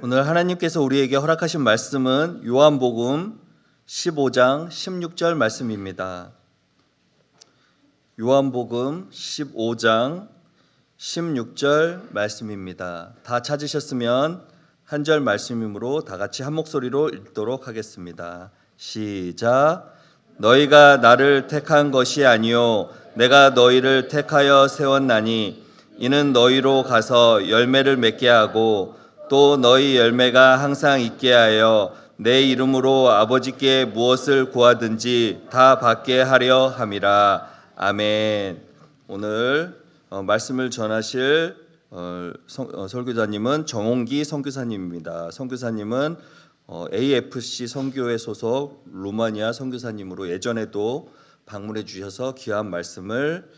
오늘 하나님께서 우리에게 허락하신 말씀은 요한복음 15장 16절 말씀입니다. 요한복음 15장 16절 말씀입니다. 다 찾으셨으면 한 절 말씀이므로 다 같이 한 목소리로 읽도록 하겠습니다. 시작. 너희가 나를 택한 것이 아니요 내가 너희를 택하여 세웠나니 이는 너희로 가서 열매를 맺게 하고 또 너희 열매가 항상 있게 하여 내 이름으로 아버지께 무엇을 구하든지 다 받게 하려 함이라. 아멘. 오늘 말씀을 전하실 설교자님은 정홍기 선교사님입니다. 선교사님은 AFC 선교회 소속 루마니아 선교사님으로 예전에도 방문해 주셔서 귀한 말씀을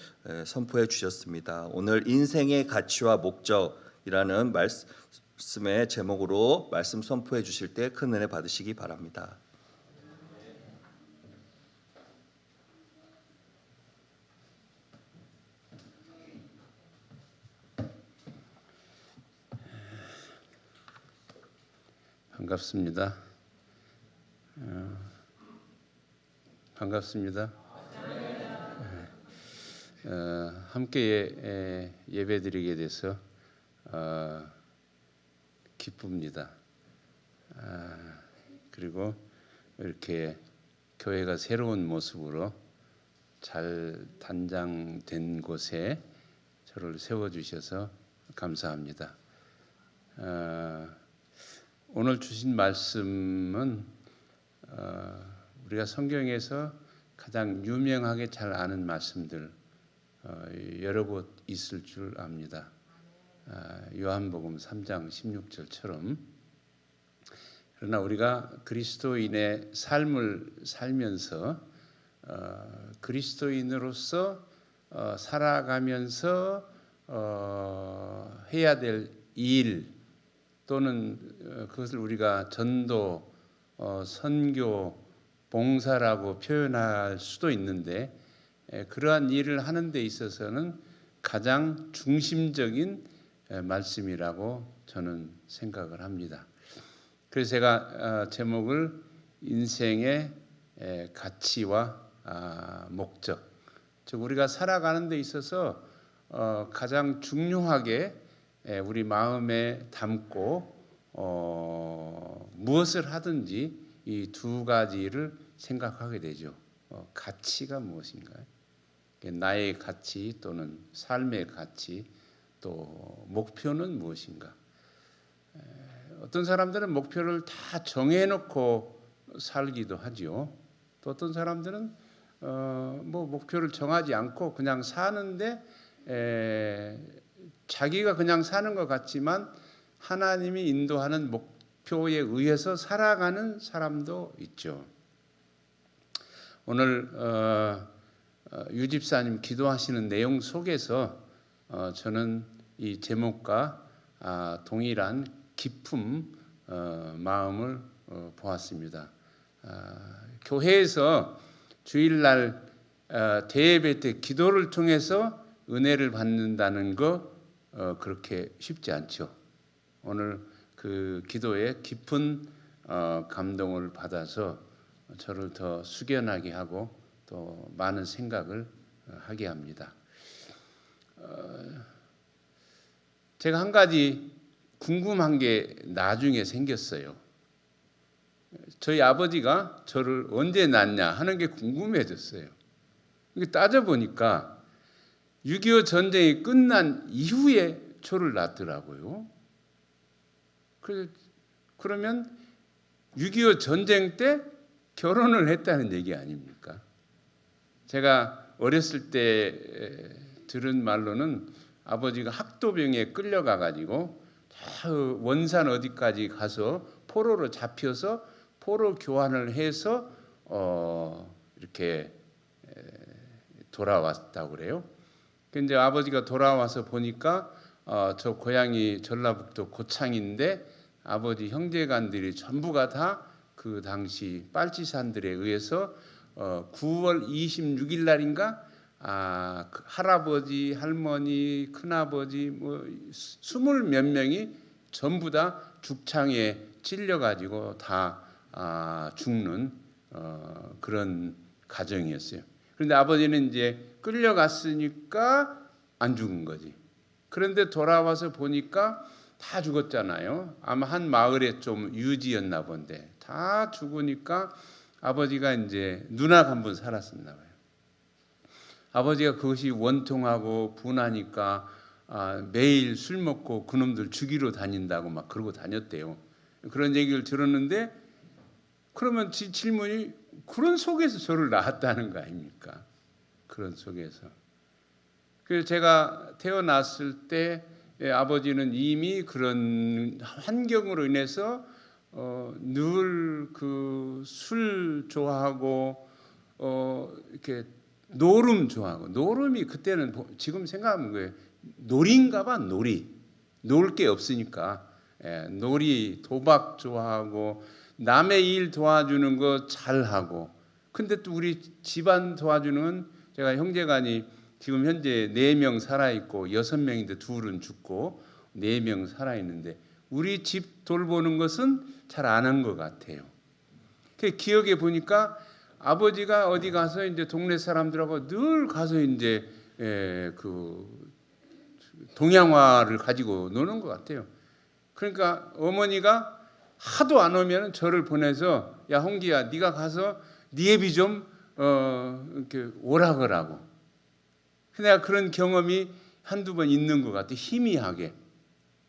선포해 주셨습니다. 오늘 인생의 가치와 목적이라는 말씀의 제목으로 말씀 선포해 주실 때 큰 은혜 받으시기 바랍니다. 반갑습니다. 반갑습니다. 함께 예배드리게 돼서 기쁩니다. 그리고 이렇게 교회가 새로운 모습으로 잘 단장된 곳에 저를 세워주셔서 감사합니다. 오늘 주신 말씀은 우리가 성경에서 가장 유명하게 잘 아는 말씀들 여러 곳 있을 줄 압니다. 요한복음 3장 16절처럼. 그러나 우리가 그리스도인의 삶을 살면서 그리스도인으로서 살아가면서 해야 될 일 또는 그것을 우리가 전도, 선교, 봉사라고 표현할 수도 있는데 그러한 일을 하는 데 있어서는 가장 중심적인 말씀이라고 저는 생각을 합니다. 그래서 제가 제목을 인생의 가치와 목적, 즉 우리가 살아가는 데 있어서 가장 중요하게 우리 마음에 담고 무엇을 하든지 이 두 가지를 생각하게 되죠. 가치가 무엇인가요? 나의 가치 또는 삶의 가치, 또 목표는 무엇인가? 어떤 사람들은 목표를 다 정해놓고 살기도 하죠. 또 어떤 사람들은 목표를 정하지 않고 그냥 사는데 자기가 그냥 사는 것 같지만 하나님이 인도하는 목표에 의해서 살아가는 사람도 있죠. 오늘 유 집사님 기도하시는 내용 속에서 저는 이 제목과 동일한 기쁨 마음을 보았습니다. 교회에서 주일날 대예배 때 기도를 통해서 은혜를 받는다는 거 그렇게 쉽지 않죠. 오늘 그 기도에 깊은 감동을 받아서 저를 더 숙연하게 하고 또 많은 생각을 하게 합니다. 제가 한 가지 궁금한 게 나중에 생겼어요. 저희 아버지가 저를 언제 낳냐 하는 게 궁금해졌어요. 따져보니까 6.25 전쟁이 끝난 이후에 저를 낳더라고요. 그러면 6.25 전쟁 때 결혼을 했다는 얘기 아닙니까? 제가 어렸을 때 들은 말로는 아버지가 학도병에 끌려가가지고 원산 어디까지 가서 포로로 잡혀서 포로 교환을 해서 이렇게 돌아왔다고 그래요. 근데 아버지가 돌아와서 보니까 저 고향이 전라북도 고창인데 아버지 형제간들이 전부가 다 그 당시 빨치산들에 의해서 9월 26일 날인가 그 할아버지, 할머니, 큰아버지 20몇 명이 전부 다 죽창에 찔려가지고 다 죽는 그런 가정이었어요. 그런데 아버지는 이제 끌려갔으니까 안 죽은 거지. 그런데 돌아와서 보니까 다 죽었잖아요. 아마 한 마을에 좀 유지였나 본데 다 죽으니까 아버지가 이제 누나가 한 분 살았었나 봐요. 아버지가 그것이 원통하고 분하니까 매일 술 먹고 그놈들 죽이러 다닌다고 막 그러고 다녔대요. 그런 얘기를 들었는데 그러면 질문이 그런 속에서 저를 낳았다는 거 아닙니까? 그런 속에서. 그래서 제가 태어났을 때 아버지는 이미 그런 환경으로 인해서 늘 그 술 좋아하고 이렇게 노름 좋아하고 노름이 그때는 지금 생각하면 거예요. 놀이인가봐 놀이. 놀 게 없으니까 놀이 도박 좋아하고 남의 일 도와주는 거 잘하고 근데 또 우리 집안 도와주는 제가 형제간이 지금 현재 4명 살아있고 6명인데 2은 죽고 4명 살아있는데 우리 집 돌보는 것은 잘 안 한 것 같아요. 기억해 보니까 아버지가 어디 가서 이제 동네 사람들하고 늘 가서 이제 그 동양화를 가지고 노는 것 같아요. 그러니까 어머니가 하도 안 오면 저를 보내서 야 홍기야 네가 가서 네 애비 좀 이렇게 오라 그러고. 내가 그런 경험이 한두 번 있는 것 같아 희미하게.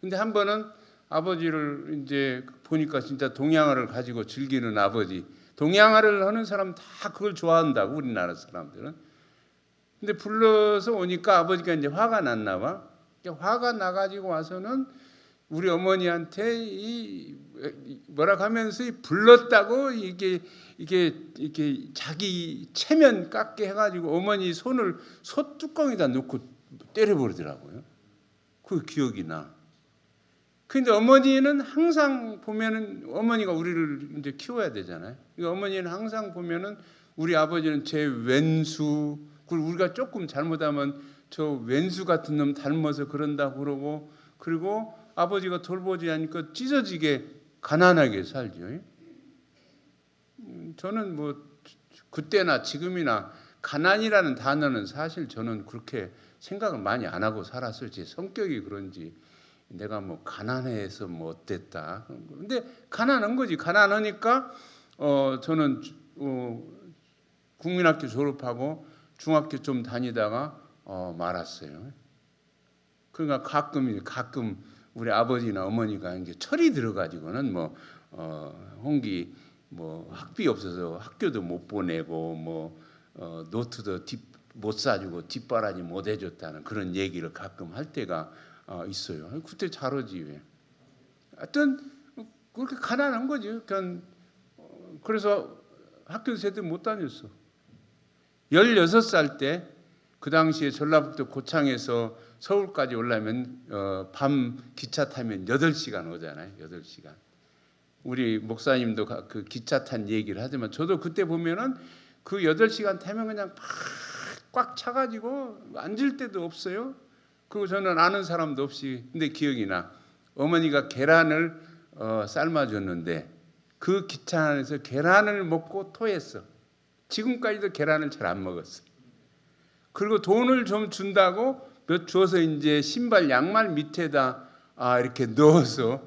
근데 한 번은 아버지를 이제 보니까 진짜 동양화를 가지고 즐기는 아버지. 동양화를 하는 사람 다 그걸 좋아한다고 우리나라 사람들은. 근데 불러서 오니까 아버지가 이제 화가 났나 봐. 화가 나가지고 와서는 우리 어머니한테 뭐라 하면서 불렀다고 이게 자기 체면 깎게 해가지고 어머니 손을 소뚜껑에다 놓고 때려버리더라고요. 그 기억이 나. 근데 어머니는 항상 보면은 어머니가 우리를 이제 키워야 되잖아요. 그러니까 어머니는 항상 보면은 우리 아버지는 제 왼수, 그리고 우리가 조금 잘못하면 저 왼수 같은 놈 닮아서 그런다고 그러고 그리고 아버지가 돌보지 않으니까 찢어지게 가난하게 살죠. 저는 뭐 그때나 지금이나 가난이라는 단어는 사실 저는 그렇게 생각을 많이 안 하고 살았어요. 제 성격이 그런지 내가 뭐 가난해서 뭐 어땠다. 근데 가난한 거지. 가난하니까 저는 국민학교 졸업하고 중학교 좀 다니다가 말았어요. 그러니까 가끔 우리 아버지나 어머니가 이제 철이 들어가지고는 뭐 홍기 뭐 학비 없어서 학교도 못 보내고 뭐 노트도 못 사주고 뒷바라지 못 해줬다는 그런 얘기를 가끔 할 때가 있어요. 그때 잘하지 왜? 하여튼 그렇게 가난한 거지. 그래서 학교 제대로 못 다녔어. 16살 때 그 당시에 전라북도 고창에서 서울까지 오려면 밤 기차 타면 8시간 오잖아요. 8시간. 우리 목사님도 그 기차 탄 얘기를 하지만 저도 그때 보면은 그 8시간 타면 그냥 꽉 차가지고 앉을 데도 없어요. 그리고 저는 아는 사람도 없이. 근데 기억이 나. 어머니가 계란을 삶아줬는데 그 기차 안에서 계란을 먹고 토했어. 지금까지도 계란을 잘 안 먹었어. 그리고 돈을 좀 준다고 몇 주어서 이제 신발 양말 밑에다 이렇게 넣어서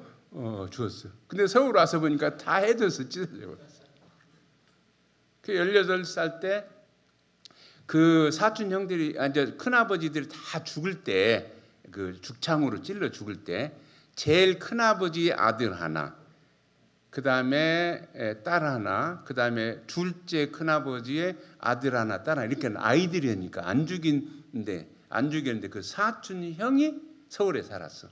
주었어. 근데 서울 와서 보니까 다 해져서 찢어져 버렸어. 그 18살 때 그 사촌 형들이 이제 큰 아버지들이 다 죽을 때 그 죽창으로 찔러 죽을 때 제일 큰 아버지의 아들 하나, 그 다음에 딸 하나, 그 다음에 둘째 큰 아버지의 아들 하나, 딸 하나 이렇게 아이들이니까 안 죽였는데 그 사촌 형이 서울에 살았어.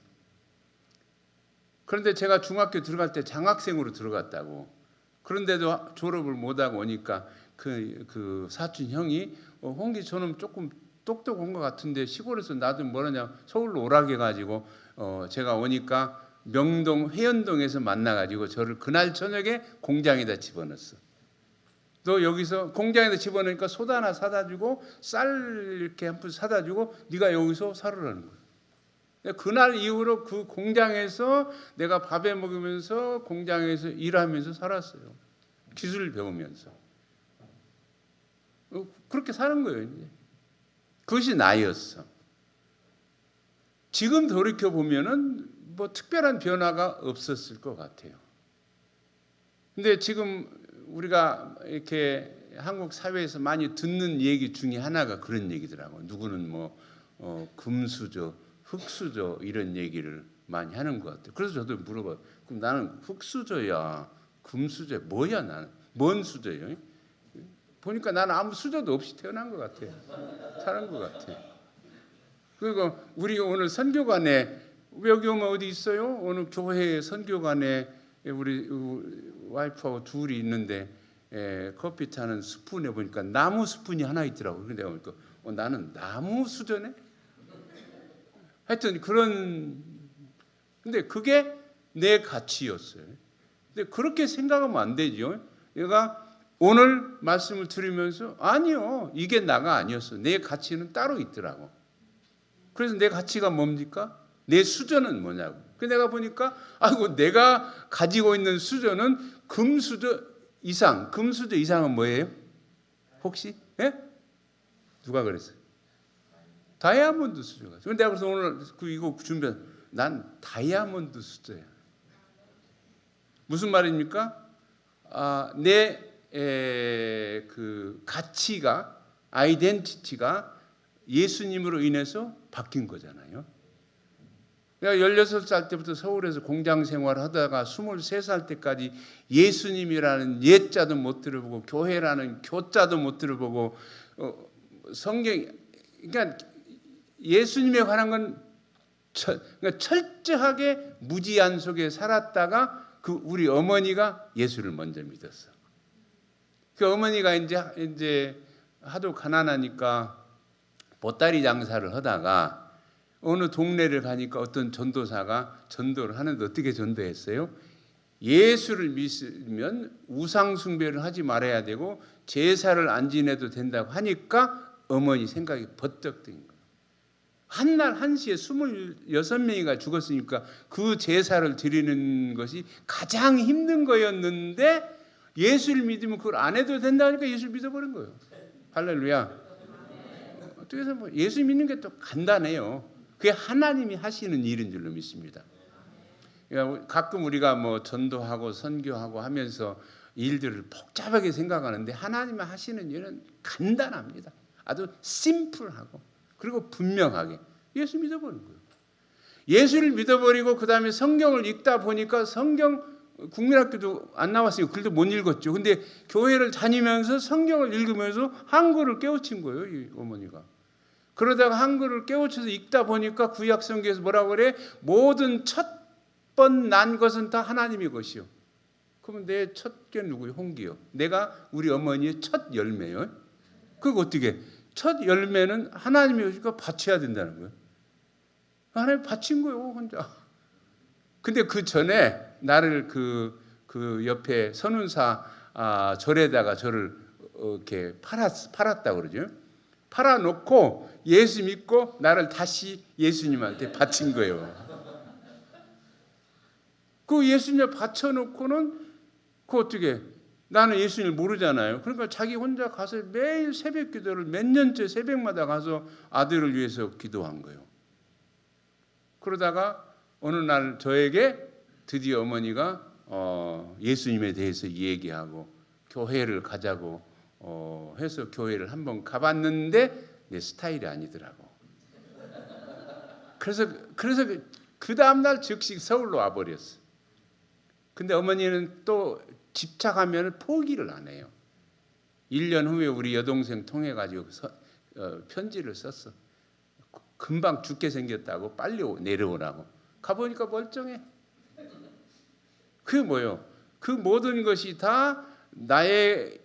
그런데 제가 중학교 들어갈 때 장학생으로 들어갔다고. 그런데도 졸업을 못하고 오니까 그 사촌 형이 홍기 저는 조금 똑똑한 것 같은데 시골에서 나도 뭐라냐 서울로 오라게 해가지고 제가 오니까 명동 회연동에서 만나가지고 저를 그날 저녁에 공장에다 집어넣었어. 너 여기서 공장에다 집어넣으니까 소다 하나 사다 주고 쌀 이렇게 한 푼 사다 주고 네가 여기서 살으라는 거야. 그날 이후로 그 공장에서 내가 밥해 먹으면서 공장에서 일하면서 살았어요. 기술을 배우면서. 그렇게 사는 거예요. 이제. 그것이 나였어. 지금 돌이켜 보면은 뭐 특별한 변화가 없었을 것 같아요. 근데 지금 우리가 이렇게 한국 사회에서 많이 듣는 얘기 중에 하나가 그런 얘기더라고요. 누구는 뭐 금수저, 흙수저 이런 얘기를 많이 하는 것 같아요. 그래서 저도 물어봐요. 그럼 나는 흙수저야, 금수저 뭐야 나는? 뭔 수저예요? 보니까 나는 아무 수저도 없이 태어난 것 같아요. 사는 것 같아요. 그리고 우리가 오늘 선교관에 여기 오면 어디 있어요? 오늘 교회 선교관에 우리 와이프하고 둘이 있는데 커피 타는 스푼에 보니까 나무 스푼이 하나 있더라고요. 근데 내가 보니까 나는 나무 수저네? 하여튼 근데 그게 내 가치였어요. 근데 그렇게 생각하면 안 되죠. 내가 오늘 말씀을 들으면서 아니요, 이게 나가 아니었어. 내 가치는 따로 있더라고. 그래서 내 가치가 뭡니까? 내 수저는 뭐냐고. 그래서 내가 보니까 아이고 내가 가지고 있는 수저는 금수저 이상. 금수저 이상은 뭐예요? 혹시? 예? 누가 그랬어요? 다이아몬드 수저가. 근데 내가 그래서 오늘 이거 준비한 난 다이아몬드 수저야. 무슨 말입니까? 내 그 가치가 아이덴티티가 예수님으로 인해서 바뀐 거잖아요. 내가 16살 때부터 서울에서 공장 생활을 하다가 23살 때까지 예수님이라는 예자도 못 들어보고 교회라는 교자도 못 들어보고 성경 그러니까 예수님에 관한 건 그러니까 철저하게 무지한 속에 살았다가 그 우리 어머니가 예수를 먼저 믿었어. 그 어머니가 이제 하도 가난하니까 보따리 장사를 하다가 어느 동네를 가니까 어떤 전도사가 전도를 하는데 어떻게 전도했어요? 예수를 믿으면 우상 숭배를 하지 말아야 되고 제사를 안 지내도 된다고 하니까 어머니 생각이 버떡 든 거예요. 한날 한시에 26명이가 죽었으니까 그 제사를 드리는 것이 가장 힘든 거였는데 예수를 믿으면 그걸 안 해도 된다니까 예수를 믿어버린 거예요. 할렐루야. 어떻게 해서 뭐 예수 믿는 게 또 간단해요. 그게 하나님이 하시는 일인 줄로 믿습니다. 그러니까 가끔 우리가 뭐 전도하고 선교하고 하면서 일들을 복잡하게 생각하는데 하나님이 하시는 일은 간단합니다. 아주 심플하고 그리고 분명하게 예수 믿어버린 거예요. 예수를 믿어버리고 그 다음에 성경을 읽다 보니까 성경 국민학교도 안 나왔으니까 글도 못 읽었죠. 근데 교회를 다니면서 성경을 읽으면서 한글을 깨우친 거예요. 이 어머니가. 그러다가 한글을 깨우쳐서 읽다 보니까 구약 성경에서 뭐라고 그래? 모든 첫 번 난 것은 다 하나님의 것이요. 그러면 내 첫게 누구요? 홍기요. 내가 우리 어머니의 첫 열매요. 그거 어떻게? 첫 열매는 하나님의 것이니까 바쳐야 된다는 거예요. 하나님 바친 거예요, 혼자. 근데 그 전에 나를 그 옆에 선운사 절에다가 저를 이렇게 팔았다 그러죠. 팔아놓고 예수 믿고 나를 다시 예수님한테 바친 거예요. 그 예수님에 바쳐놓고는 그 어떻게 나는 예수님을 모르잖아요. 그러니까 자기 혼자 가서 매일 새벽 기도를 몇 년째 새벽마다 가서 아들을 위해서 기도한 거예요. 그러다가 어느 날 저에게 드디어 어머니가 예수님에 대해서 얘기하고 교회를 가자고 해서 교회를 한번 가봤는데 내 스타일이 아니더라고. 그래서 그 다음날 즉시 서울로 와버렸어. 근데 어머니는 또 집착하면 포기를 안 해요. 1년 후에 우리 여동생 통해가지고 편지를 썼어. 금방 죽게 생겼다고 빨리 내려오라고. 가보니까 멀쩡해. 그게 뭐예요? 그 모든 것이 다 나의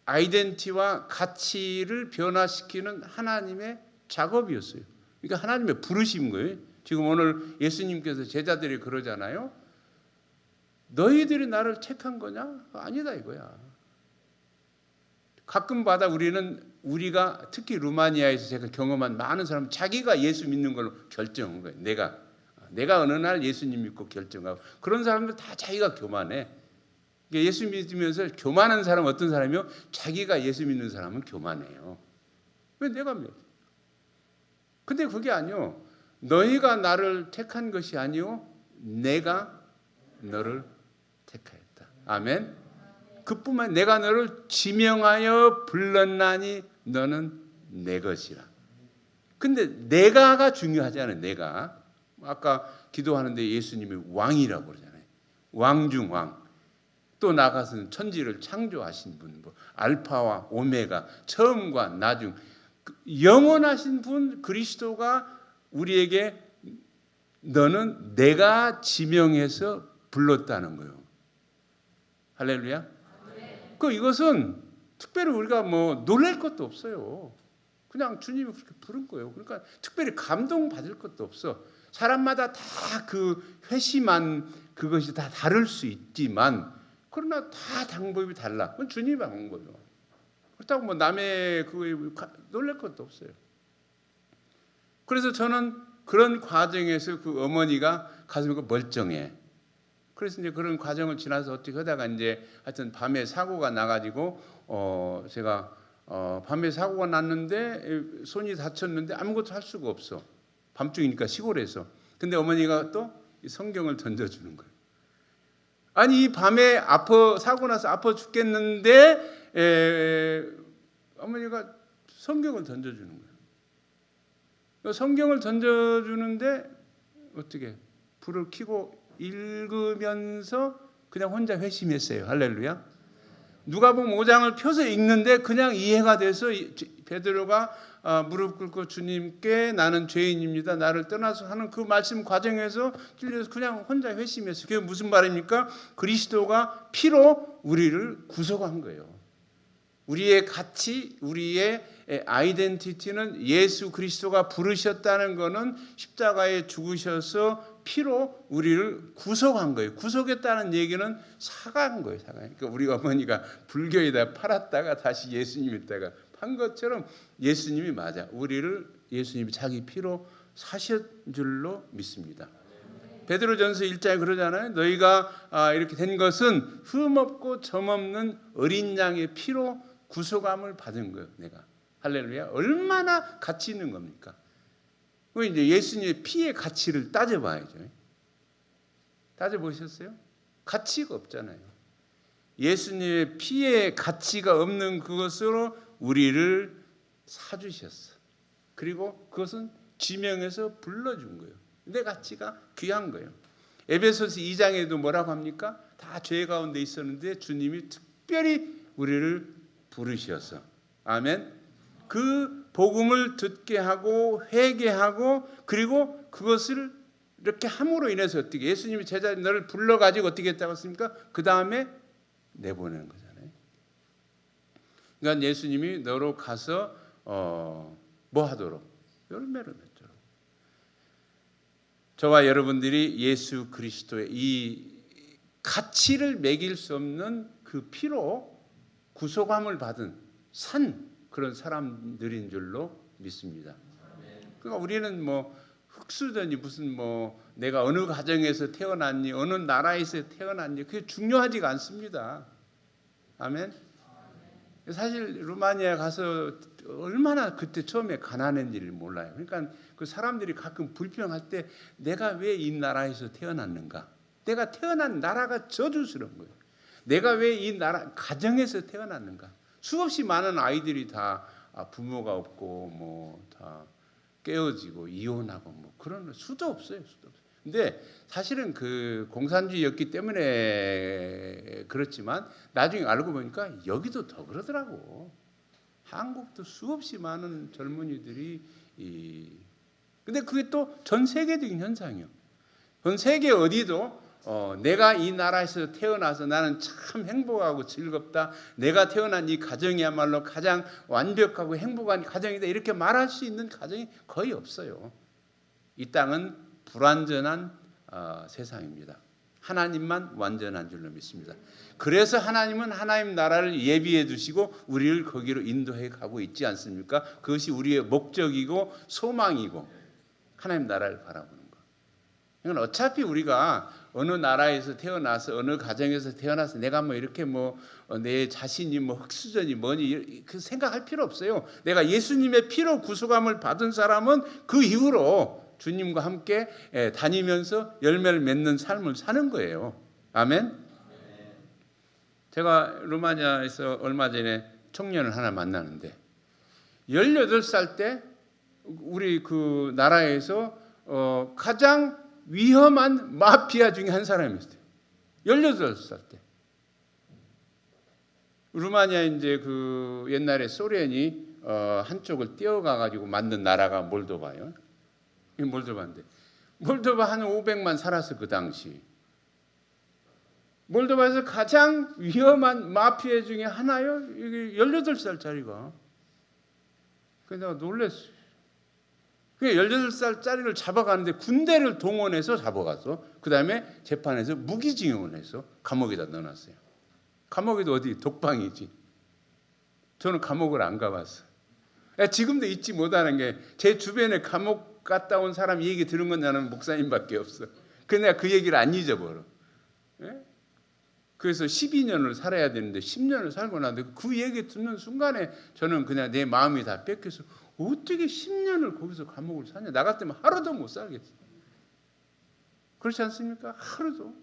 아이덴티티와 가치를 변화시키는 하나님의 작업이었어요. 그러니까 하나님의 부르신 거예요. 지금 오늘 예수님께서 제자들이 그러잖아요. 너희들이 나를 택한 거냐? 아니다 이거야. 가끔마다 우리는 우리가 특히 루마니아에서 제가 경험한 많은 사람은 자기가 예수 믿는 걸로 결정한 거예요. 내가 어느 날 예수님 믿고 결정하고 그런 사람들 다 자기가 교만해. 예수 믿으면서 교만한 사람은 어떤 사람이요? 자기가 예수 믿는 사람은 교만해요. 왜 내가 믿어? 근데 그게 아니요. 너희가 나를 택한 것이 아니요. 내가 너를 택하였다. 아멘. 그뿐만 내가 너를 지명하여 불렀나니 너는 내 것이라. 근데 내가가 중요하지 않아요. 내가. 아까 기도하는데 예수님이 왕이라고 그러잖아요. 왕 중 왕. 또 나가서는 천지를 창조하신 분, 알파와 오메가, 처음과 나중, 영원하신 분 그리스도가 우리에게 너는 내가 지명해서 불렀다는 거예요. 할렐루야. 이것은 특별히 우리가 놀랄 것도 없어요. 그냥 주님이 그렇게 부른 거예요. 그러니까 특별히 감동받을 것도 없어. 사람마다 다 그 회심한 그것이 다 다를 수 있지만 그러나 다 방법이 달라. 그건 주님이 한 거죠. 그렇다고 남의 그거에 놀랄 것도 없어요. 그래서 저는 그런 과정에서 그 어머니가 가슴이 멀쩡해. 그래서 이제 그런 과정을 지나서 어떻게 하다가 이제 하여튼 밤에 사고가 나가지고 제가 밤에 사고가 났는데 손이 다쳤는데 아무것도 할 수가 없어. 밤중이니까 시골에서. 근데 어머니가 또 성경을 던져주는 거예요. 아니 이 밤에 사고 나서 아파 죽겠는데 어머니가 성경을 던져주는 거예요. 성경을 던져주는데 어떻게 불을 켜고 읽으면서 그냥 혼자 회심했어요. 할렐루야. 누가복음 5장을 펴서 읽는데 그냥 이해가 돼서 베드로가 무릎 꿇고 주님께 나는 죄인입니다. 나를 떠나서 하는 그 말씀 과정에서 찔려서 그냥 혼자 회심했어요. 그게 무슨 말입니까? 그리스도가 피로 우리를 구속한 거예요. 우리의 가치, 우리의 아이덴티티는 예수 그리스도가 부르셨다는 것은 십자가에 죽으셔서 피로 우리를 구속한 거예요. 구속했다는 얘기는 사간 거예요. 그러니까 우리 어머니가 불교에다 팔았다가 다시 예수님에다가 판 것처럼 예수님이 맞아. 우리를 예수님이 자기 피로 사신 줄로 믿습니다. 베드로전서 1장에 그러잖아요. 너희가 이렇게 된 것은 흠없고 점없는 어린 양의 피로 구속함을 받은 거예요. 내가. 할렐루야. 얼마나 가치 있는 겁니까? 이제 예수님의 피의 가치를 따져봐야죠. 따져보셨어요? 가치가 없잖아요. 예수님의 피의 가치가 없는 그것으로 우리를 사주셨어. 그리고 그것은 지명해서 불러준 거예요. 내 가치가 귀한 거예요. 에베소서 2장에도 뭐라고 합니까? 다 죄 가운데 있었는데 주님이 특별히 우리를 부르셔서 아멘. 그 복음을 듣게 하고 회개하고 그리고 그것을 이렇게 함으로 인해서 어떻게 예수님이 제자 너를 불러가지고 어떻게 했다고 했습니까? 그 다음에 내보내는 거잖아요. 그러니까 예수님이 너로 가서 뭐 하도록? 열매를 맺도록. 저와 여러분들이 예수 그리스도의 이 가치를 매길 수 없는 그 피로 구속함을 받은 그런 사람들인 줄로 믿습니다. 그러니까 우리는 흙수저니 무슨 내가 어느 가정에서 태어났니 어느 나라에서 태어났니 그게 중요하지가 않습니다. 아멘. 사실 루마니아 가서 얼마나 그때 처음에 가난한지를 몰라요. 그러니까 그 사람들이 가끔 불평할 때 내가 왜 이 나라에서 태어났는가? 내가 태어난 나라가 저주스러운 거예요. 내가 왜 이 나라 가정에서 태어났는가? 수없이 많은 아이들이 다 부모가 없고 다 깨어지고 이혼하고 그런 수도 없어요. 근데 사실은 그 공산주의였기 때문에 그렇지만 나중에 알고 보니까 여기도 더 그러더라고. 한국도 수없이 많은 젊은이들이 근데 그게 또 전 세계적인 현상이에요. 전 세계 어디도 내가 이 나라에서 태어나서 나는 참 행복하고 즐겁다. 내가 태어난 이 가정이야말로 가장 완벽하고 행복한 가정이다. 이렇게 말할 수 있는 가정이 거의 없어요. 이 땅은 불완전한 세상입니다. 하나님만 완전한 줄로 믿습니다. 그래서 하나님은 하나님 나라를 예비해 두시고 우리를 거기로 인도해 가고 있지 않습니까? 그것이 우리의 목적이고 소망이고 하나님 나라를 바라보는 것. 이건 어차피 우리가 어느 나라에서 태어나서 어느 가정에서 태어나서 내가 뭐 이렇게 뭐 내 자신이 뭐 흙수저니 뭐니 그 생각할 필요 없어요. 내가 예수님의 피로 구속함을 받은 사람은 그 이후로 주님과 함께 다니면서 열매를 맺는 삶을 사는 거예요. 아멘. 제가 루마니아에서 얼마 전에 청년을 하나 만나는데 18살 때 우리 그 나라에서 가장 위험한 마피아 중에 한 사람이었어요. 18살 때. 루마니아 이제 그 옛날에 소련이 한쪽을 떼어가 가지고 만든 나라가 몰도바예요. 이 몰도바인데 몰도바 한 500만 살았어 그 당시. 몰도바에서 가장 위험한 마피아 중에 하나요. 이게 18살짜리가. 그래서 내가 놀랐어요. 그 18살짜리를 잡아가는데 군대를 동원해서 잡아가서 그 다음에 재판에서 무기징역을 해서 감옥에다 넣어놨어요. 감옥에도 어디 독방이지. 저는 감옥을 안 가봤어. 지금도 잊지 못하는 게 제 주변에 감옥 갔다 온 사람 얘기 들은 건 나는 목사님밖에 없어. 그래서 내가 그 얘기를 안 잊어버려. 그래서 12년을 살아야 되는데 10년을 살고 나는데 그 얘기 듣는 순간에 저는 그냥 내 마음이 다 뺏겨서 어떻게 10년을 거기서 감옥을 사냐. 나 같으면 하루도 못 살겠어. 그렇지 않습니까? 하루도.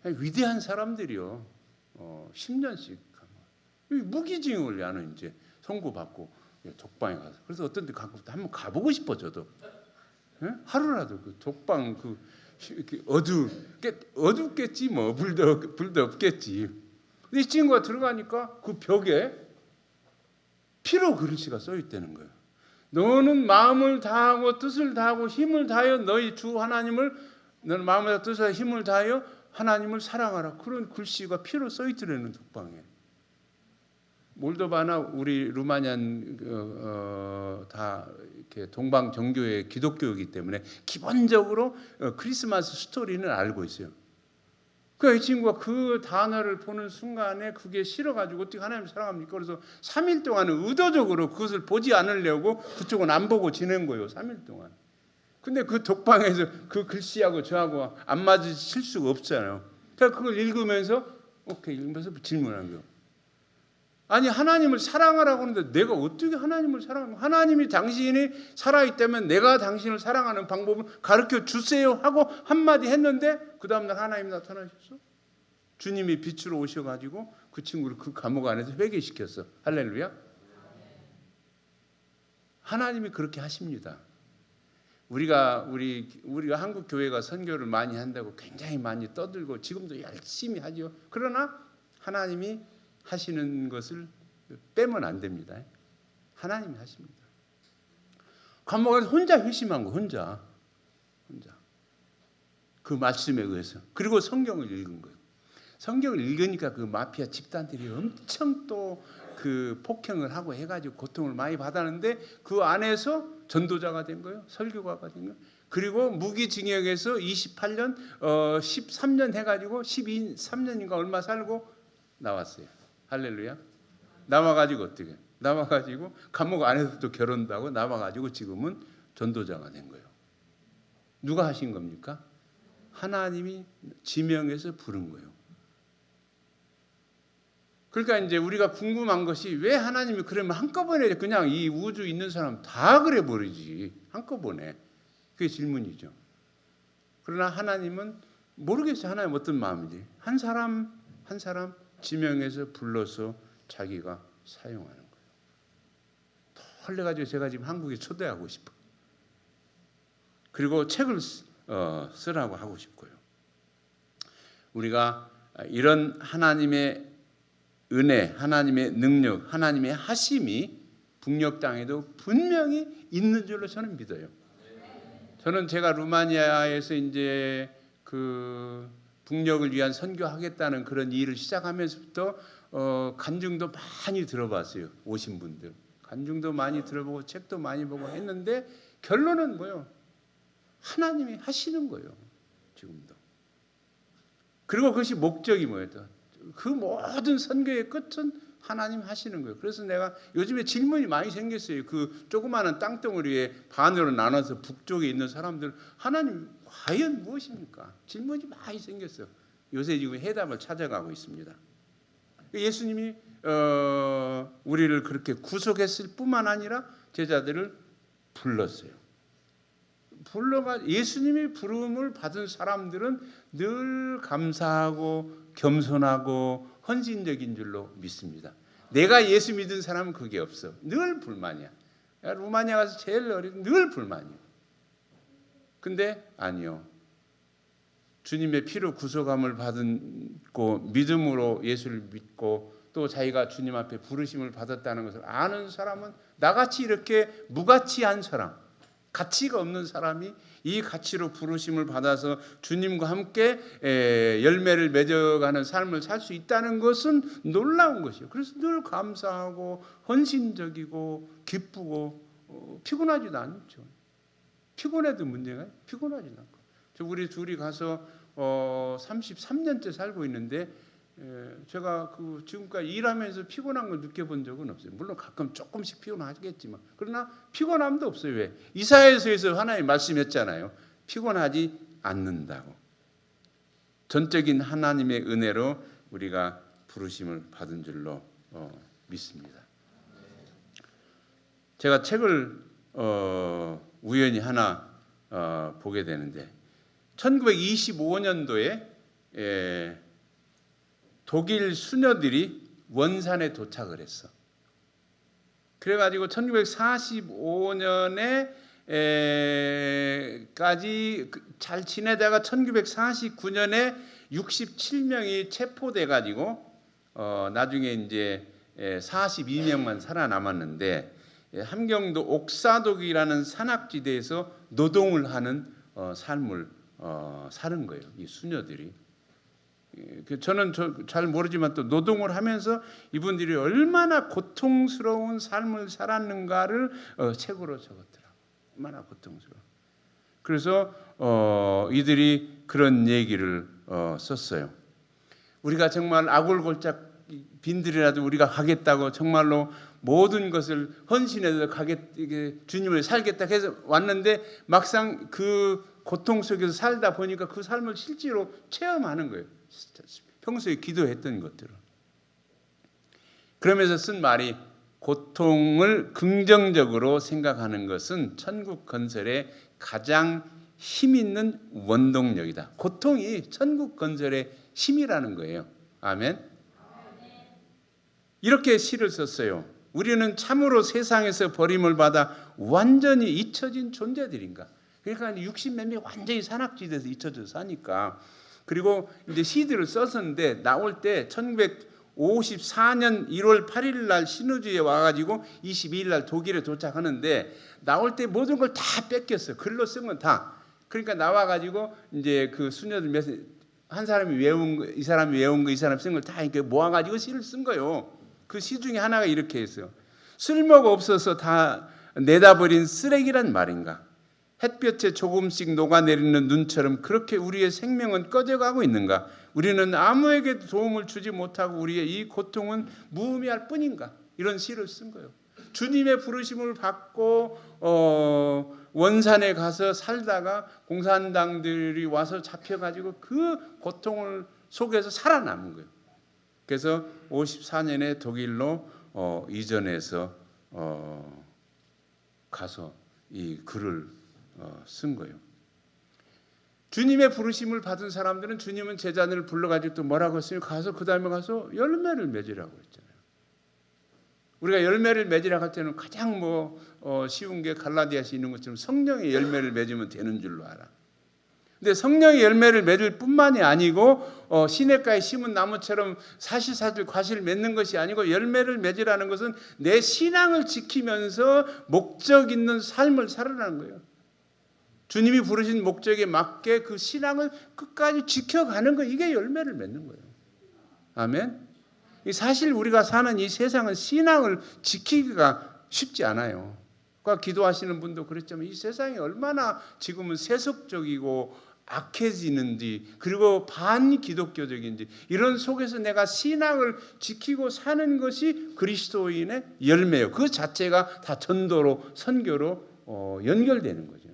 위대한 사람들이요. 10년씩 무기징역을 야는 이제 선고받고 독방에 가서. 그래서 어떤 데 가고 한번 가보고 싶어 저도. 하루라도 그 독방 그 이렇게 어둡겠지 뭐 불도 없겠지. 근데 이 친구가 들어가니까 그 벽에 피로 글씨가 써 있다는 거예요. 너는 마음을 다하고 뜻을 다하고 힘을 다하여 너희 주 하나님을 너는 마음을 다하고 뜻을 다하여 힘을 다하여 하나님을 사랑하라. 그런 글씨가 피로 써 있더라는 독방에. 몰도바나 우리 루마니안 다 이렇게 동방 정교의 기독교이기 때문에 기본적으로 크리스마스 스토리는 알고 있어요. 그러니까 이 친구가 그 단어를 보는 순간에 그게 싫어가지고 어떻게 하나님을 사랑합니까? 그래서 3일 동안은 의도적으로 그것을 보지 않으려고 그쪽은 안 보고 지낸 거예요. 3일 동안. 근데 그 독방에서 그 글씨하고 저하고 안 맞으실 수가 없잖아요. 그러니까 그걸 읽으면서 오케이 읽으면서 질문한 거예요. 아니 하나님을 사랑하라고 하는데 내가 어떻게 하나님을 사랑하는 하나님이 당신이 살아있다면 내가 당신을 사랑하는 방법을 가르쳐 주세요 하고 한마디 했는데 그 다음날 하나님이 나타나셨어. 주님이 빛으로 오셔가지고 그 친구를 그 감옥 안에서 회개시켰어. 할렐루야. 하나님이 그렇게 하십니다. 우리가 한국 교회가 선교를 많이 한다고 굉장히 많이 떠들고 지금도 열심히 하죠. 그러나 하나님이 하시는 것을 빼면 안 됩니다. 하나님이 하십니다. 감옥에서 혼자 회심한 거 혼자 그 말씀에 의해서. 그리고 성경을 읽은 거예요. 성경을 읽으니까 그 마피아 집단들이 엄청 또 그 폭행을 하고 해가지고 고통을 많이 받았는데 그 안에서 전도자가 된 거예요. 설교가가 된 거예요. 그리고 무기징역에서 28년 13년 해가지고 13년인가 얼마 살고 나왔어요. 할렐루야. 나와가지고 어떻게? 나와가지고 감옥 안에서 또 결혼도 하고 나와가지고 지금은 전도자가 된 거예요. 누가 하신 겁니까? 하나님이 지명해서 부른 거예요. 그러니까 이제 우리가 궁금한 것이 왜 하나님이 그러면 한꺼번에 그냥 이 우주 있는 사람 다 그래 버리지. 한꺼번에. 그게 질문이죠. 그러나 하나님은 모르겠어요. 하나님 어떤 마음인지. 한 사람 지명해서 불러서 자기가 사용하는 거예요. 더 헐레가지고 제가 지금 한국에 초대하고 싶어요. 그리고 책을 쓰라고 하고 싶고요. 우리가 이런 하나님의 은혜, 하나님의 능력, 하나님의 하심이 북녘 땅에도 분명히 있는 줄로 저는 믿어요. 저는 제가 루마니아에서 이제 그 북녘을 위한 선교하겠다는 그런 일을 시작하면서부터 간증도 많이 들어봤어요. 오신 분들 간증도 많이 들어보고 책도 많이 보고 했는데 결론은 뭐예요? 하나님이 하시는 거예요. 지금도 그리고 그것이 목적이 뭐였다? 그 모든 선교의 끝은 하나님 하시는 거예요. 그래서 내가 요즘에 질문이 많이 생겼어요. 그 조그마한 땅덩어리에 반으로 나눠서 북쪽에 있는 사람들, 하나님 과연 무엇입니까? 질문이 많이 생겼어요. 요새 지금 해답을 찾아가고 있습니다. 예수님이 우리를 그렇게 구속했을 뿐만 아니라 제자들을 불렀어요. 예수님이 부름을 받은 사람들은 늘 감사하고 겸손하고 헌신적인 줄로 믿습니다. 내가 예수 믿은 사람은 그게 없어. 늘 불만이야. 루마니아 가서 제일 어린 늘 불만이야. 근데 아니요. 주님의 피로 구속함을 받고 믿음으로 예수를 믿고 또 자기가 주님 앞에 부르심을 받았다는 것을 아는 사람은 나같이 이렇게 무가치한 사람, 가치가 없는 사람이 이 가치로 부르심을 받아서 주님과 함께 열매를 맺어가는 삶을 살 수 있다는 것은 놀라운 것이에요. 그래서 늘 감사하고 헌신적이고 기쁘고 피곤하지도 않죠. 피곤해도 문제가 피곤하지도 않고. 우리 둘이 가서 33년째 살고 있는데 제가 지금까지 일하면서 피곤한 걸 느껴본 적은 없어요. 물론 가끔 조금씩 피곤하겠지만 그러나 피곤함도 없어요. 왜? 이사야서에서 하나님 말씀했잖아요. 피곤하지 않는다고. 전적인 하나님의 은혜로 우리가 부르심을 받은 줄로 믿습니다. 제가 책을 우연히 하나 보게 되는데 1925년도에 독일 수녀들이 원산에 도착을 했어. 그래가지고 1945년에까지 잘 지내다가 1949년에 67명이 체포돼가지고 나중에 이제 42명만 살아남았는데 함경도 옥사독이라는 산악지대에서 노동을 하는 삶을 사는 거예요. 이 수녀들이. 저는 잘 모르지만 또 노동을 하면서 이분들이 얼마나 고통스러운 삶을 살았는가를 책으로 적었더라고요. 얼마나 고통스러워. 그래서 이들이 그런 얘기를 썼어요. 우리가 정말 아골골짝 빈들이라도 우리가 가겠다고 정말로 모든 것을 헌신해서 주님을 살겠다 해서 왔는데 막상 그 고통 속에서 살다 보니까 그 삶을 실제로 체험하는 거예요. 평소에 기도했던 것들을. 그러면서 쓴 말이 고통을 긍정적으로 생각하는 것은 천국 건설의 가장 힘 있는 원동력이다. 고통이 천국 건설의 힘이라는 거예요. 아멘. 이렇게 시를 썼어요. 우리는 참으로 세상에서 버림을 받아 완전히 잊혀진 존재들인가. 그러니까 60몇 명이 완전히 산악지대에서 잊혀져 사니까. 그리고 이제 시들을 썼었는데 나올 때 1954년 1월 8일 날 신우주에 와가지고 22일 날 독일에 도착하는데 나올 때 모든 걸 다 뺏겼어요. 글로 쓴 건 다. 그러니까 나와가지고 이제 그 수녀들 한 사람이 외운 거, 이 사람이 외운 거, 이 사람이 쓴 걸 다 이렇게 모아가지고 시를 쓴 거예요. 그 시 중에 하나가 이렇게 했어요. 쓸모가 없어서 다 내다버린 쓰레기란 말인가? 햇볕에 조금씩 녹아내리는 눈처럼 그렇게 우리의 생명은 꺼져가고 있는가? 우리는 아무에게도 도움을 주지 못하고 우리의 이 고통은 무의미할 뿐인가? 이런 시를 쓴 거예요. 주님의 부르심을 받고 원산에 가서 살다가 공산당들이 와서 잡혀가지고 그 고통을 속에서 살아남은 거예요. 그래서 54년에 독일로 이전해서 가서 이 글을 쓴 거예요. 주님의 부르심을 받은 사람들은 주님은 제자들을 불러가지고 또 뭐라고 했어요? 가서 그 다음에 가서 열매를 맺으라고 했잖아요. 우리가 열매를 맺으라고 할 때는 가장 쉬운 게 갈라디아서 있는 것처럼 성령의 열매를 맺으면 되는 줄로 알아. 근데 성령의 열매를 맺을 뿐만이 아니고 시냇가에 심은 나무처럼 사실사실 과실을 맺는 것이 아니고 열매를 맺으라는 것은 내 신앙을 지키면서 목적 있는 삶을 살아라는 거예요. 주님이 부르신 목적에 맞게 그 신앙을 끝까지 지켜가는 거, 이게 열매를 맺는 거예요. 아멘. 사실 우리가 사는 이 세상은 신앙을 지키기가 쉽지 않아요. 기도하시는 분도 그랬지만 이 세상이 얼마나 지금은 세속적이고 악해지는지 그리고 반기독교적인지 이런 속에서 내가 신앙을 지키고 사는 것이 그리스도인의 열매예요. 그 자체가 다 전도로 선교로 연결되는 거죠.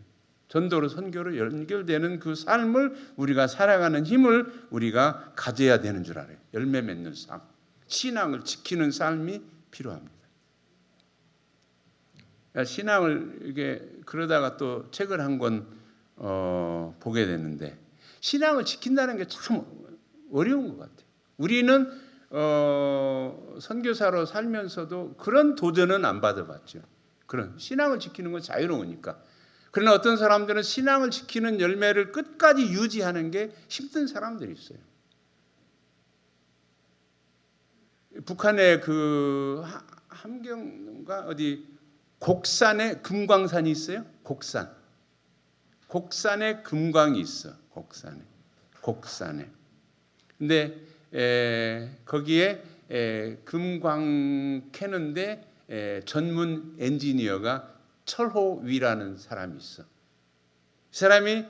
전도로 선교로 연결되는 그 삶을 우리가 살아가는 힘을 우리가 가져야 되는 줄 알아요. 열매 맺는 삶, 신앙을 지키는 삶이 필요합니다. 신앙을 이게 그러다가 또 책을 한 권 보게 됐는데 신앙을 지킨다는 게 참 어려운 것 같아요. 우리는 선교사로 살면서도 그런 도전은 안 받아봤죠. 그런 신앙을 지키는 건 자유로우니까. 그러나 어떤 사람들은 신앙을 지키는 열매를 끝까지 유지하는 게 힘든 사람들이 있어요. 북한의 그 함경인가 어디 곡산에 금광산이 있어요. 곡산에 금광이 있어. 곡산에. 근데 거기에 금광 캐는데 전문 엔지니어가 철호위라는 사람이 있어. 이 사람이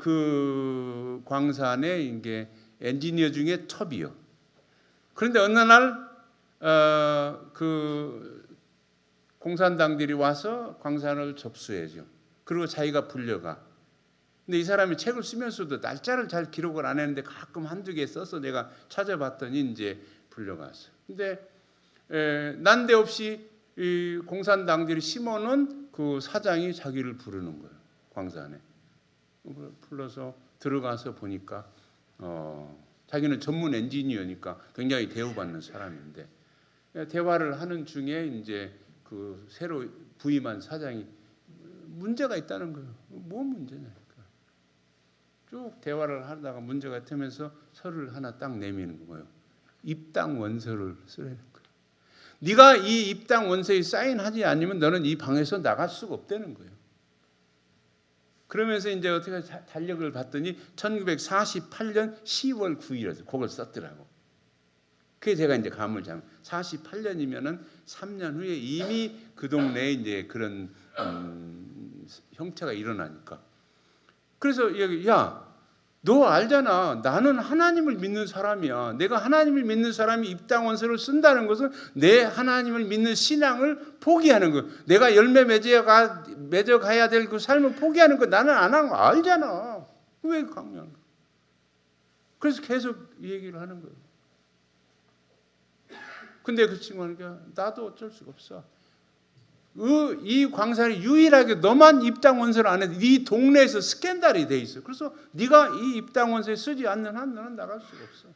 그 광산에 이게 엔지니어 중에 톱이요. 그런데 어느 날 그 공산당들이 와서 광산을 접수해줘. 그리고 자기가 불려가. 근데 이 사람이 책을 쓰면서도 날짜를 잘 기록을 안 했는데 가끔 한두 개 써서 내가 찾아봤더니 이제 불려갔어. 근데 난데없이 이 공산당들이 심어놓은 그 사장이 자기를 부르는 거예요. 광산에. 불러서 들어가서 보니까 자기는 전문 엔지니어니까 굉장히 대우받는 사람인데 대화를 하는 중에 이제 그 새로 부임한 사장이 문제가 있다는 거예요. 뭐 문제냐? 쭉 대화를 하다가 문제가 되면서 서류를 하나 딱 내미는 거예요. 입당 원서를 쓰라는 거예요. 네가 이 입당 원서에 사인하지 않으면 너는 이 방에서 나갈 수가 없다는 거예요. 그러면서 이제 어떻게 달력을 봤더니 1948년 10월 9일에서 그걸 썼더라고. 그게 제가 이제 감을 잡은 48년이면은 3년 후에 이미 그 동네에 이제 그런 형태가 일어나니까. 그래서 여기 너 알잖아. 나는 하나님을 믿는 사람이야. 내가 하나님을 믿는 사람이 입당 원서를 쓴다는 것은 내 하나님을 믿는 신앙을 포기하는 거. 내가 열매 맺어가야 될 그 삶을 포기하는 거 나는 안 하는 거 알잖아. 왜 강요하는 거야? 그래서 계속 이 얘기를 하는 거예요. 근데 그 친구는 나도 어쩔 수가 없어. 이 광산이 유일하게 너만 입당 원서를 안 해. 네 동네에서 스캔들이 돼 있어. 그래서 네가 이 입당 원서에 쓰지 않는 한 너는 나갈 수가 없어.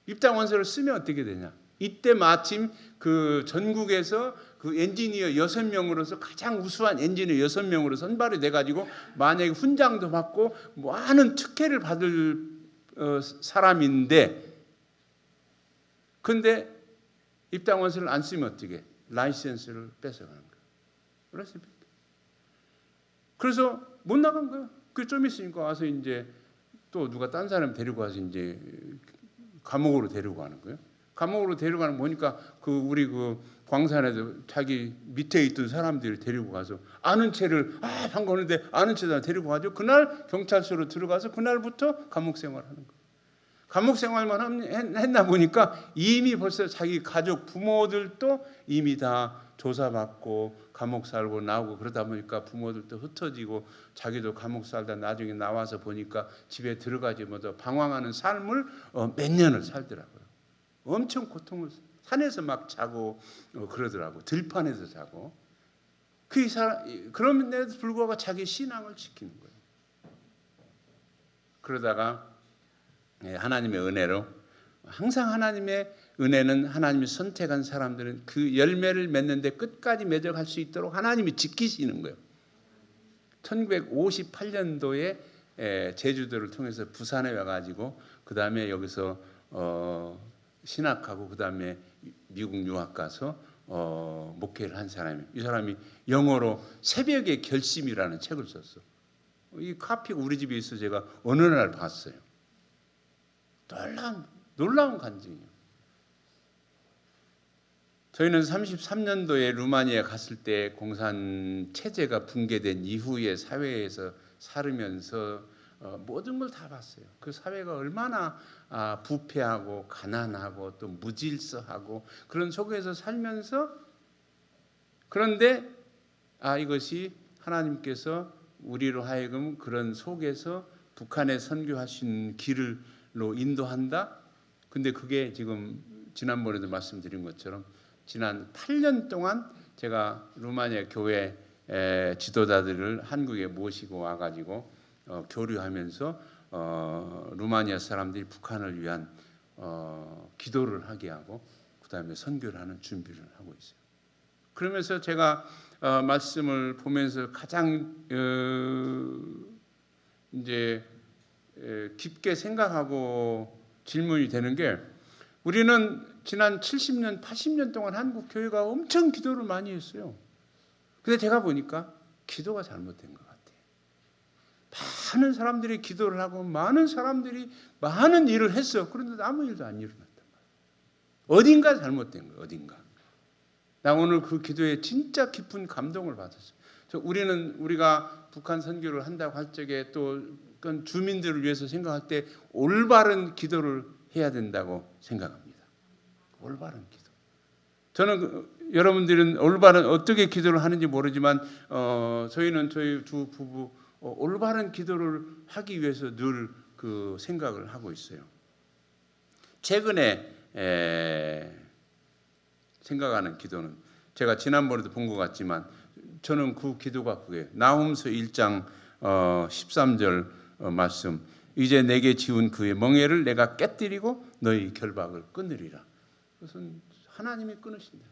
입당 원서를 쓰면 어떻게 되냐? 이때 마침 그 전국에서 그 엔지니어 6명으로서 가장 우수한 엔지니어 6명으로 선발이 돼가지고 만약에 훈장도 받고 많은 특혜를 받을 사람인데, 근데 입당 원서를 안 쓰면 어떻게? 라이센스를 뺏어가는 거예요. 그래서 못 나간 거예요. 그 좀 있으니까 와서 이제 또 누가 딴 사람 데리고 와서 이제 감옥으로 데리고 가는 거예요. 감옥으로 데리고 가는 거 보니까 그 우리 그 광산에서 자기 밑에 있던 사람들을 데리고 가서 아는 채를 반가웠는데 아는 채다 데리고 가죠. 그날 경찰서로 들어가서 그날부터 감옥 생활하는 거예요. 감옥 생활만 했나 보니까 이미 벌써 자기 가족 부모들도 이미 다 조사받고 감옥 살고 나오고 그러다 보니까 부모들도 흩어지고 자기도 감옥 살다 나중에 나와서 보니까 집에 들어가지 못하고 방황하는 삶을 몇 년을 살더라고요. 엄청 고통을 산에서 막 자고 그러더라고. 들판에서 자고. 그럼에도 불구하고 자기 신앙을 지키는 거예요. 그러다가 하나님의 은혜로 항상 하나님의 은혜는 하나님이 선택한 사람들은 그 열매를 맺는데 끝까지 맺어갈 수 있도록 하나님이 지키시는 거예요. 1958년도에 제주도를 통해서 부산에 와가지고 그 다음에 여기서 신학하고 그 다음에 미국 유학 가서 목회를 한 사람이에요. 이 사람이 영어로 새벽의 결심이라는 책을 썼어. 이 카피가 우리 집에 있어 제가 어느 날 봤어요. 놀라운 간증이에요. 저희는 33년도에 루마니아 갔을 때 공산 체제가 붕괴된 이후에 사회에서 살으면서 모든 걸 다 봤어요. 그 사회가 얼마나 부패하고 가난하고 또 무질서하고 그런 속에서 살면서, 그런데 이것이 하나님께서 우리로 하여금 그런 속에서 북한에 선교하신 길로 인도한다. 근데 그게 지금 지난번에도 말씀드린 것처럼 지난 8년 동안 제가 루마니아 교회 지도자들을 한국에 모시고 와가지고 교류하면서 루마니아 사람들이 북한을 위한 기도를 하게 하고 그다음에 선교를 하는 준비를 하고 있어요. 그러면서 제가 말씀을 보면서 가장 이제 깊게 생각하고 질문이 되는 게, 우리는 지난 70년, 80년 동안 한국 교회가 엄청 기도를 많이 했어요. 근데 제가 보니까 기도가 잘못된 것 같아요. 많은 사람들이 기도를 하고 많은 사람들이 많은 일을 했어. 그런데 아무 일도 안 일어났단 말이에요. 어딘가 잘못된 거예요. 어딘가. 나 오늘 그 기도에 진짜 깊은 감동을 받았어요. 우리가 북한 선교를 한다고 할 적에 또 그건 주민들을 위해서 생각할 때 올바른 기도를 해야 된다고 생각합니다. 올바른 기도. 저는 여러분들은 올바른 어떻게 기도를 하는지 모르지만 저희는 저희 두 부부 올바른 기도를 하기 위해서 늘 그 생각을 하고 있어요. 최근에 생각하는 기도는 제가 지난번에도 본 것 같지만 저는 그 기도가 그게 나훔서 1장 13절 말씀, 이제 내게 지운 그의 멍에를 내가 깨뜨리고 너희 결박을 끊으리라. 그것은 하나님이 끊으신다.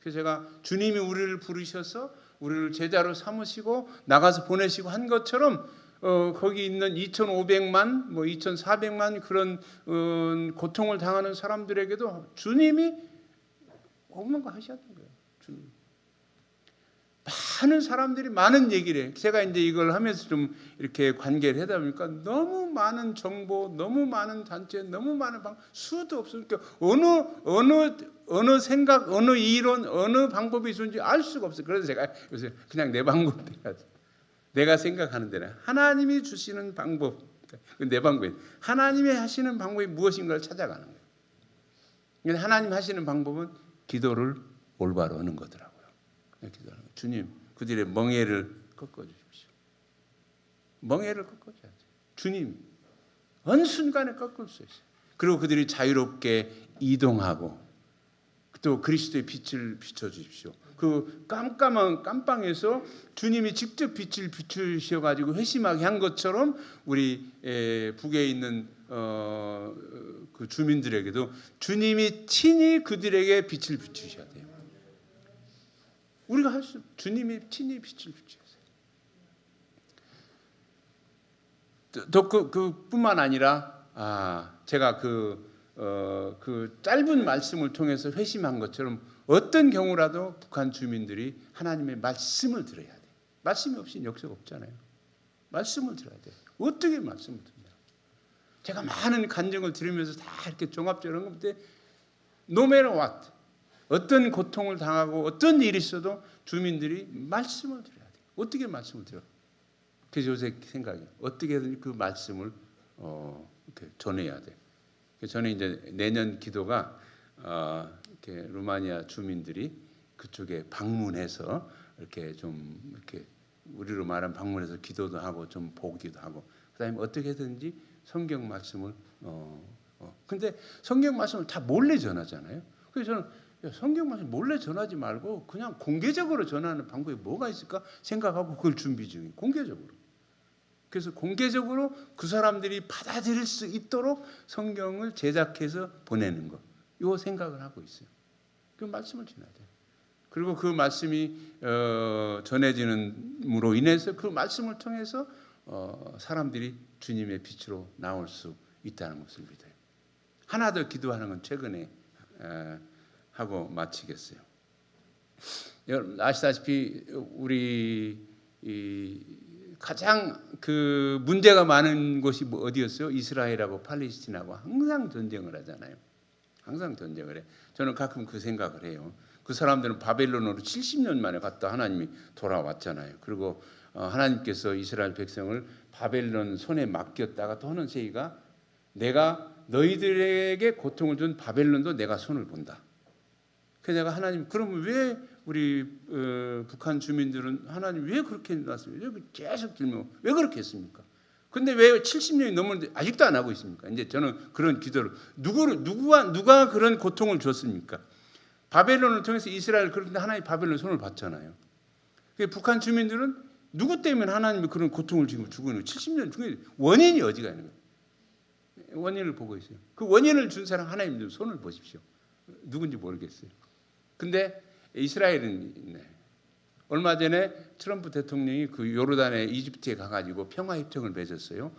그래서 제가 주님이 우리를 부르셔서 우리를 제자로 삼으시고 나가서 보내시고 한 것처럼 거기 있는 2,500만, 2,400만 그런 고통을 당하는 사람들에게도 주님이 없는 거 하셔야 되는 거예요. 주님. 많은 사람들이 많은 얘기를 해요. 제가 이제 이걸 하면서 좀 이렇게 관계를 하다 보니까 너무 많은 정보, 너무 많은 단체, 너무 많은 수도 없으니까 어느 생각, 어느 이론, 어느 방법이 있는지 알 수가 없어요. 그래서 제가 요새 그냥 내 방법대로 내가 생각하는 대로 하나님이 주시는 방법, 내 방법이 하나님이 하시는 방법이 무엇인가를 찾아가는 거예요. 근데 하나님 하시는 방법은 기도를 올바로 하는 거더라고요. 기도하는 거예요. 주님, 그들의 멍에를 꺾어주십시오. 멍에를 꺾어줘야죠. 주님, 어느 순간에 꺾을 수 있어요. 그리고 그들이 자유롭게 이동하고 또 그리스도의 빛을 비춰주십시오. 그 깜깜한 깜방에서 주님이 직접 빛을 비추셔가지고 회심하게 한 것처럼 우리 북에 있는 그 주민들에게도 주님이 친히 그들에게 빛을 비추셔야 돼요. 우리가 할 수, 주님이 친히 빛을 비추셨어요. 또 그뿐만 아니라 제가 그 짧은 말씀을 통해서 회심한 것처럼 어떤 경우라도 북한 주민들이 하나님의 말씀을 들어야 돼. 말씀이 없이는 역사가 없잖아요. 말씀을 들어야 돼. 어떻게 말씀을 듣냐? 제가 많은 간증을 들으면서 다 이렇게 종합적으로 한 건데, no matter what, 어떤 고통을 당하고 어떤 일이 있어도 주민들이 말씀을 들어야 돼. 어떻게 말씀을 들어? 그래서 요새 생각이 어떻게든 그 말씀을 이렇게 전해야 돼. 그래서 저는 이제 내년 기도가 이렇게 루마니아 주민들이 그쪽에 방문해서 이렇게 좀 이렇게 우리로 말하면 방문해서 기도도 하고 좀 보기도 하고, 그다음에 어떻게든지 성경 말씀을 근데 성경 말씀을 다 몰래 전하잖아요. 그래서 저는 성경 말씀 몰래 전하지 말고 그냥 공개적으로 전하는 방법이 뭐가 있을까 생각하고 그걸 준비 중이에요. 공개적으로. 그래서 공개적으로 그 사람들이 받아들일 수 있도록 성경을 제작해서 보내는 거, 이 생각을 하고 있어요. 그 말씀을 전해야 돼요. 그리고 그 말씀이 전해지는으로 인해서 그 말씀을 통해서 사람들이 주님의 빛으로 나올 수 있다는 것을 믿어요. 하나 더 기도하는 건 최근에 하고 마치겠어요. 여러분 아시다시피 우리 가장 그 문제가 많은 곳이 어디였어요? 이스라엘하고 팔레스틴하고 항상 전쟁을 하잖아요. 항상 전쟁을 해. 저는 가끔 그 생각을 해요. 그 사람들은 바벨론으로 70년 만에 갔다 하나님이 돌아왔잖아요. 그리고 하나님께서 이스라엘 백성을 바벨론 손에 맡겼다가 또 하는 세기가 내가 너희들에게 고통을 준 바벨론도 내가 손을 본다. 그래서 내가 하나님 그러면 왜 우리 북한 주민들은 하나님 왜 그렇게 놨습니까? 계속 질문 왜 그렇게 했습니까? 근데 왜 70년이 넘었는데 아직도 안 하고 있습니까? 이제 저는 그런 기도를 누가 그런 고통을 줬습니까? 바벨론을 통해서 이스라엘 그런데 하나님 바벨론 손을 봤잖아요. 북한 주민들은 누구 때문에 하나님이 그런 고통을 지금 주고 있는 70년 중에 원인이 어디가 있는 거예요? 원인을 보고 있어요. 그 원인을 준 사람 하나님 손을 보십시오. 누군지 모르겠어요. 근데 이스라엘은 얼마 전에 트럼프 대통령이 그 요르단에 이집트에 가가지고 평화협정을 맺었어요.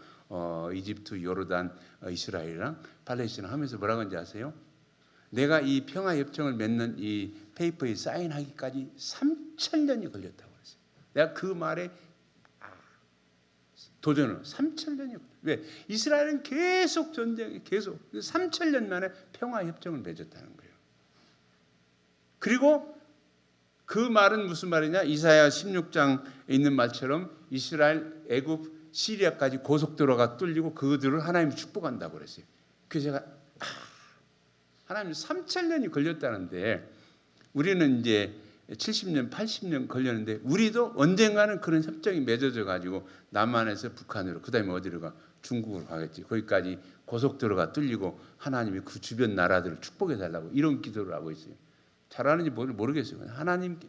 이집트, 요르단, 이스라엘이랑 팔레스티나 하면서 뭐라고 하는지 아세요? 내가 이 평화협정을 맺는 이 페이퍼에 사인하기까지 3,000년이 걸렸다고 그랬어요. 내가 그 말에 도전을 3,000년이 왜? 이스라엘은 계속 전쟁이 계속 3,000년 만에 평화협정을 맺었다는 거예요. 그리고 그 말은 무슨 말이냐? 이사야 16장에 있는 말처럼 이스라엘, 애굽, 시리아까지 고속도로가 뚫리고 그들을 하나님이 축복한다고 그랬어요. 그래서 제가 하나님 3,000년이 걸렸다는데 우리는 이제 70년, 80년 걸렸는데 우리도 언젠가는 그런 협정이 맺어져 가지고 남한에서 북한으로 그다음에 어디로 가? 중국으로 가겠지. 거기까지 고속도로가 뚫리고 하나님이 그 주변 나라들을 축복해 달라고 이런 기도를 하고 있어요. 잘하는지 모르겠어요. 하나님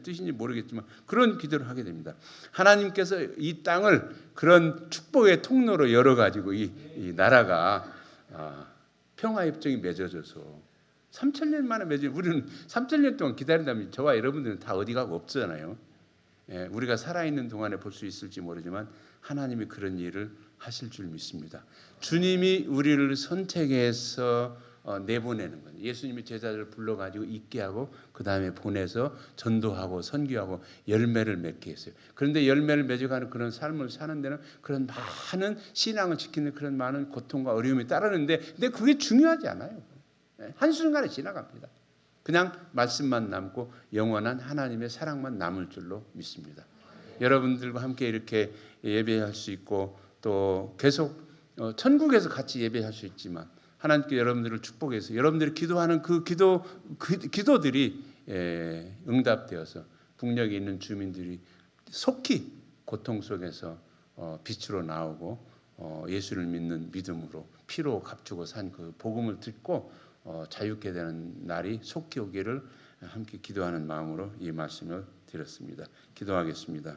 뜻인지 모르겠지만 그런 기도를 하게 됩니다. 하나님께서 이 땅을 그런 축복의 통로로 열어가지고 이 나라가 평화협정이 맺어져서 3,000년 만에 맺어. 우리는 3,000년 동안 기다린다면 저와 여러분들은 다 어디 가고 없잖아요. 우리가 살아있는 동안에 볼 수 있을지 모르지만 하나님이 그런 일을 하실 줄 믿습니다. 주님이 우리를 선택해서 내보내는 거예요. 예수님이 제자들을 불러가지고 있게 하고 그 다음에 보내서 전도하고 선교하고 열매를 맺게 했어요. 그런데 열매를 맺어가는 그런 삶을 사는 데는 그런 많은 신앙을 지키는 그런 많은 고통과 어려움이 따르는데 근데 그게 중요하지 않아요. 한순간에 지나갑니다. 그냥 말씀만 남고 영원한 하나님의 사랑만 남을 줄로 믿습니다. 여러분들과 함께 이렇게 예배할 수 있고 또 계속 천국에서 같이 예배할 수 있지만 하나님께 여러분들을 축복해서 여러분들이 기도하는 그 기도들이 응답되어서 북녘에 있는 주민들이 속히 고통 속에서 빛으로 나오고 예수를 믿는 믿음으로 피로 값주고 산 그 복음을 듣고 자유케 되는 날이 속히 오기를 함께 기도하는 마음으로 이 말씀을 드렸습니다. 기도하겠습니다.